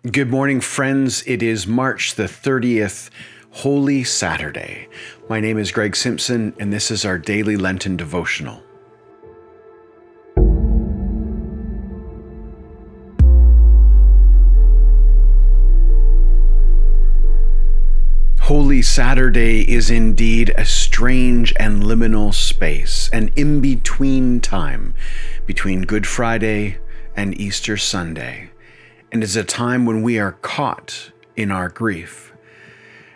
Good morning, friends. It is March the 30th, Holy Saturday. My name is Greg Simpson, and this is our daily Lenten devotional. Holy Saturday is indeed a strange and liminal space, an in-between time between Good Friday and Easter Sunday, and is a time when we are caught in our grief.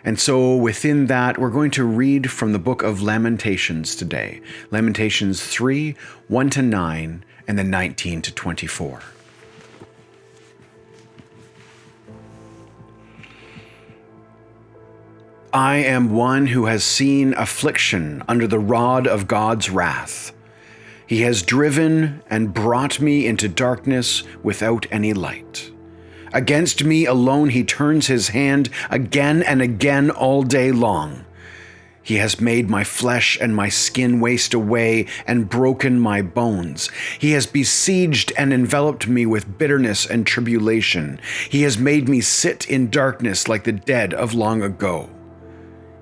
And so within that, we're going to read from the book of Lamentations today, Lamentations 3, 1-9, and then 19 to 24. I am one who has seen affliction under the rod of God's wrath. He has driven and brought me into darkness without any light. Against me alone he turns his hand again and again all day long. He has made my flesh and my skin waste away and broken my bones. He has besieged and enveloped me with bitterness and tribulation. He has made me sit in darkness like the dead of long ago.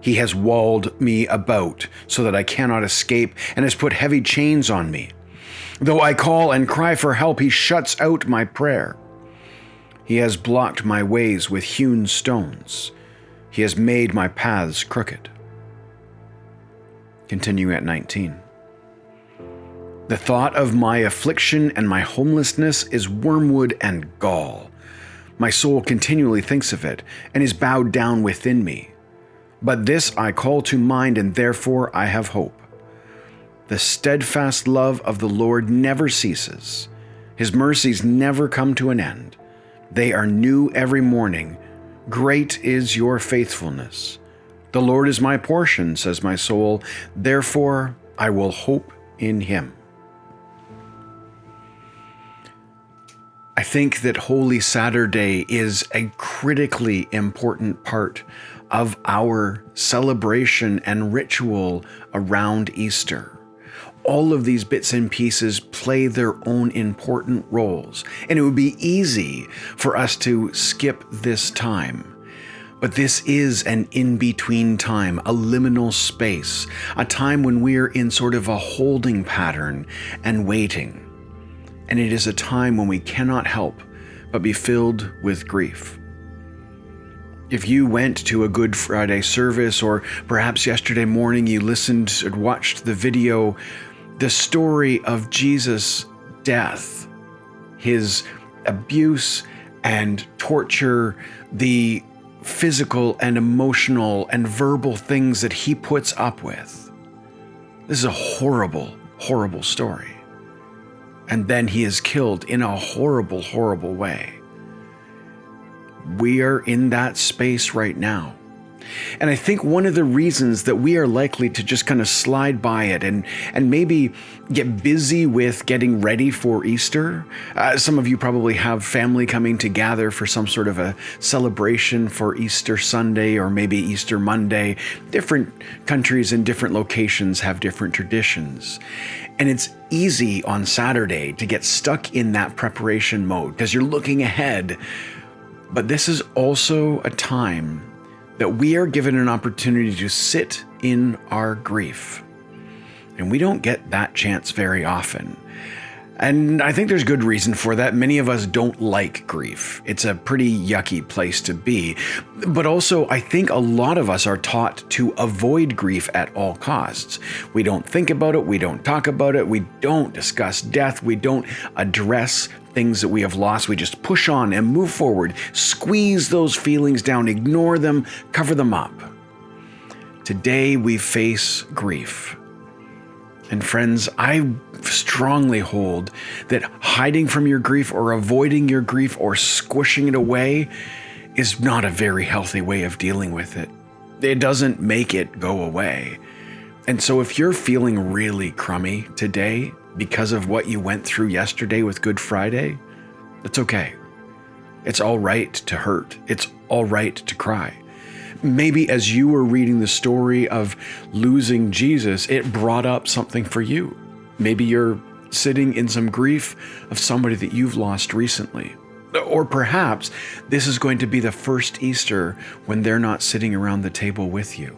He has walled me about so that I cannot escape and has put heavy chains on me. Though I call and cry for help, he shuts out my prayer. He has blocked my ways with hewn stones. He has made my paths crooked. Continuing at 19. The thought of my affliction and my homelessness is wormwood and gall. My soul continually thinks of it and is bowed down within me. But this I call to mind, and therefore I have hope. The steadfast love of the Lord never ceases. His mercies never come to an end. They are new every morning. Great is your faithfulness. The Lord is my portion, says my soul. Therefore I will hope in him. I think that Holy Saturday is a critically important part of our celebration and ritual around Easter. All of these bits and pieces play their own important roles, and it would be easy for us to skip this time. But this is an in-between time, a liminal space, a time when we're in sort of a holding pattern and waiting. And it is a time when we cannot help but be filled with grief. If you went to a Good Friday service, or perhaps yesterday morning you listened or watched the video, the story of Jesus' death, his abuse and torture, the physical and emotional and verbal things that he puts up with. This is a horrible, horrible story. And then he is killed in a horrible, horrible way. We are in that space right now. And I think one of the reasons that we are likely to just kind of slide by it and maybe get busy with getting ready for Easter. Some of you probably have family coming to gather for some sort of a celebration for Easter Sunday or maybe Easter Monday. Different countries and different locations have different traditions. And it's easy on Saturday to get stuck in that preparation mode because you're looking ahead. But this is also a time that we are given an opportunity to sit in our grief. And we don't get that chance very often. And I think there's good reason for that. Many of us don't like grief. It's a pretty yucky place to be. But also, I think a lot of us are taught to avoid grief at all costs. We don't think about it. We don't talk about it. We don't discuss death. We don't address things that we have lost. We just push on and move forward, squeeze those feelings down, ignore them, cover them up. Today we face grief. And friends, I strongly hold that hiding from your grief or avoiding your grief or squishing it away is not a very healthy way of dealing with it. It doesn't make it go away. And so if you're feeling really crummy today because of what you went through yesterday with Good Friday, it's okay. It's all right to hurt. It's all right to cry. Maybe as you were reading the story of losing Jesus, it brought up something for you. Maybe you're sitting in some grief of somebody that you've lost recently. Or perhaps this is going to be the first Easter when they're not sitting around the table with you.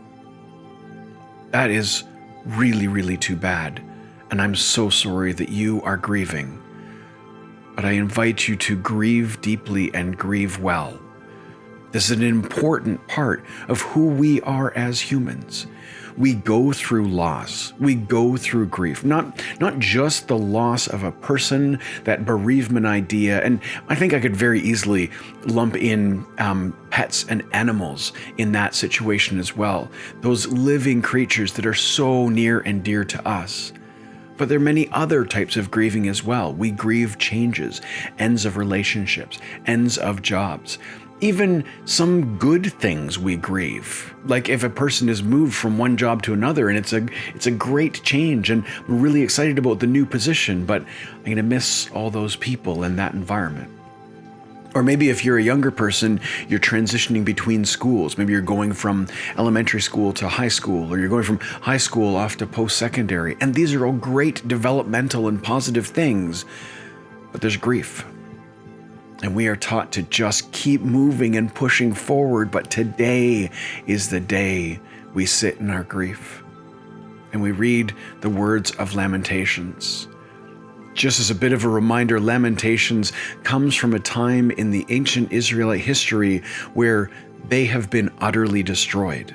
That is really, really too bad. And I'm so sorry that you are grieving. But I invite you to grieve deeply and grieve well. This is an important part of who we are as humans. We go through loss. We go through grief. Not just the loss of a person, that bereavement idea. And I think I could very easily lump in pets and animals in that situation as well. Those living creatures that are so near and dear to us. But there are many other types of grieving as well. We grieve changes, ends of relationships, ends of jobs. Even some good things we grieve. Like if a person is moved from one job to another and it's a great change and I'm really excited about the new position, but I'm going to miss all those people in that environment. Or maybe if you're a younger person, you're transitioning between schools. Maybe you're going from elementary school to high school, or you're going from high school off to post-secondary. And these are all great developmental and positive things, but there's grief. And we are taught to just keep moving and pushing forward, but today is the day we sit in our grief. And we read the words of Lamentations. Just as a bit of a reminder, Lamentations comes from a time in the ancient Israelite history where they have been utterly destroyed.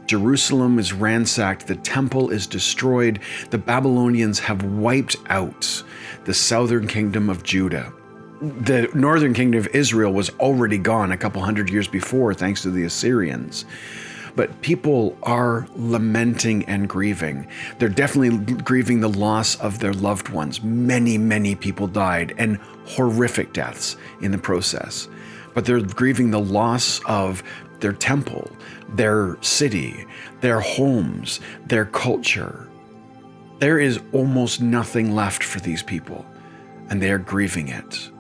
Jerusalem is ransacked, the temple is destroyed, the Babylonians have wiped out the southern kingdom of Judah. The northern kingdom of Israel was already gone a couple hundred years before, thanks to the Assyrians. But people are lamenting and grieving. They're definitely grieving the loss of their loved ones. Many, many people died, and horrific deaths in the process. But they're grieving the loss of their temple, their city, their homes, their culture. There is almost nothing left for these people, and they are grieving it.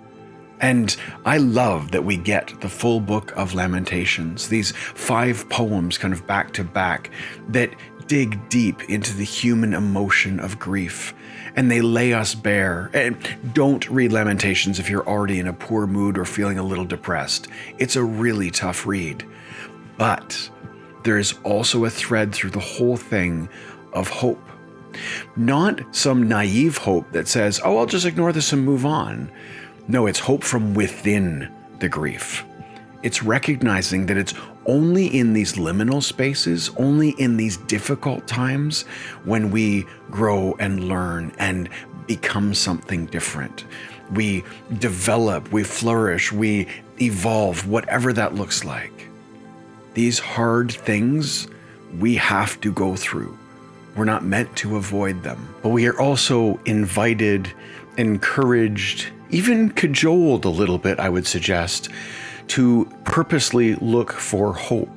And I love that we get the full book of Lamentations, these 5 poems kind of back to back that dig deep into the human emotion of grief. And they lay us bare. And don't read Lamentations if you're already in a poor mood or feeling a little depressed. It's a really tough read. But there is also a thread through the whole thing of hope. Not some naive hope that says, oh, I'll just ignore this and move on. No, it's hope from within the grief. It's recognizing that it's only in these liminal spaces, only in these difficult times when we grow and learn and become something different. We develop, we flourish, we evolve, whatever that looks like. These hard things we have to go through. We're not meant to avoid them, but we are also invited, encouraged, even cajoled a little bit, I would suggest, to purposely look for hope.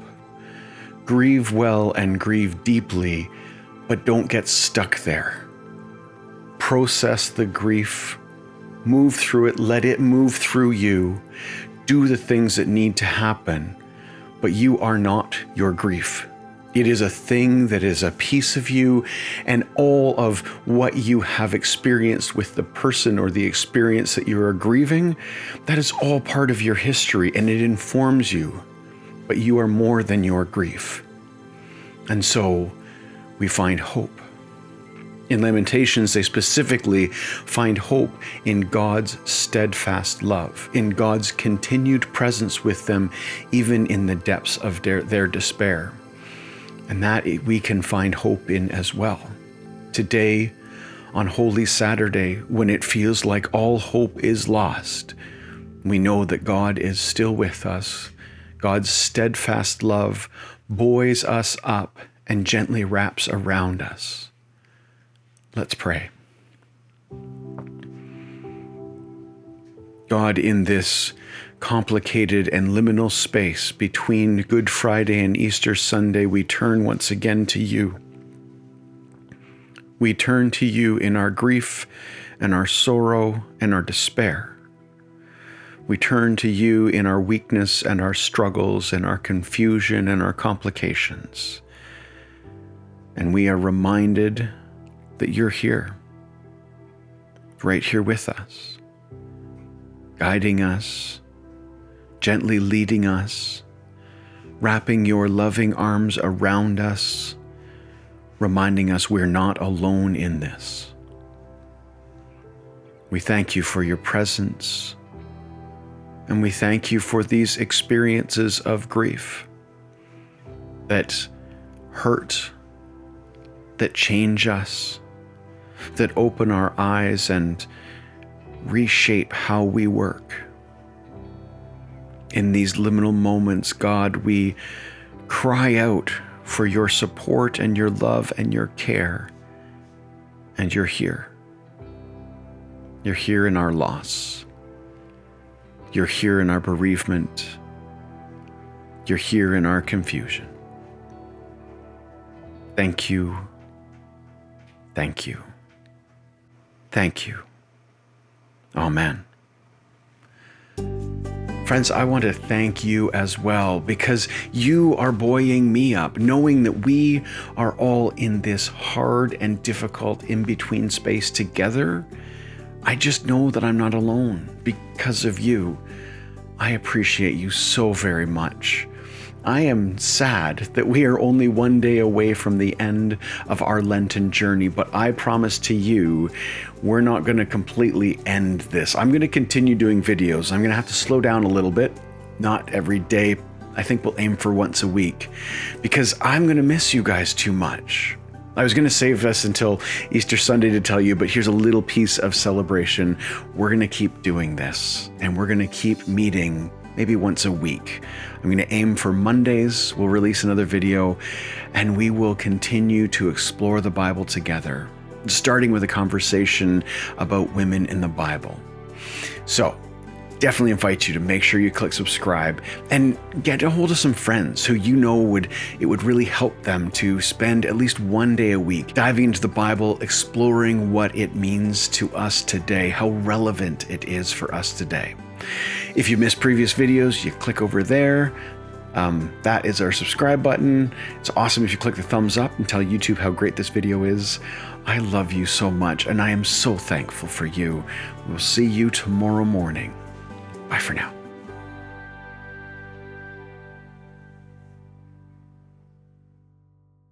Grieve well and grieve deeply, but don't get stuck there. Process the grief, move through it, let it move through you, do the things that need to happen, but you are not your grief. It is a thing that is a piece of you, and all of what you have experienced with the person or the experience that you are grieving, that is all part of your history, and it informs you. But you are more than your grief. And so we find hope. In Lamentations, they specifically find hope in God's steadfast love, in God's continued presence with them, even in the depths of their despair. And that we can find hope in as well. Today, on Holy Saturday, when it feels like all hope is lost, we know that God is still with us. God's steadfast love buoys us up and gently wraps around us. Let's pray. God, in this complicated and liminal space between Good Friday and Easter Sunday, we turn once again to you. We turn to you in our grief and our sorrow and our despair. We turn to you in our weakness and our struggles and our confusion and our complications. And we are reminded that you're here, right here with us, guiding us, gently leading us, wrapping your loving arms around us, reminding us we're not alone in this. We thank you for your presence, and we thank you for these experiences of grief that hurt, that change us, that open our eyes and reshape how we work. In these liminal moments, God, we cry out for your support and your love and your care, and you're here. You're here in our loss. You're here in our bereavement. You're here in our confusion. Thank you. Thank you. Thank you. Amen. Friends, I want to thank you as well, because you are buoying me up, knowing that we are all in this hard and difficult in-between space together. I just know that I'm not alone because of you. I appreciate you so very much. I am sad that we are only one day away from the end of our Lenten journey, but I promise to you, we're not going to completely end this. I'm going to continue doing videos. I'm going to have to slow down a little bit, not every day. I think we'll aim for once a week, because I'm going to miss you guys too much. I was going to save us until Easter Sunday to tell you, but here's a little piece of celebration. We're going to keep doing this, and we're going to keep meeting maybe once a week. I'm going to aim for Mondays. We'll release another video, and we will continue to explore the Bible together, starting with a conversation about women in the Bible. So, definitely invite you to make sure you click subscribe and get a hold of some friends who you know it would really help them to spend at least one day a week diving into the Bible, exploring what it means to us today, how relevant it is for us today. If you missed previous videos, you click over there. That is our subscribe button. It's awesome if you click the thumbs up and tell YouTube how great this video is. I love you so much, and I am so thankful for you. We'll see you tomorrow morning. Bye for now.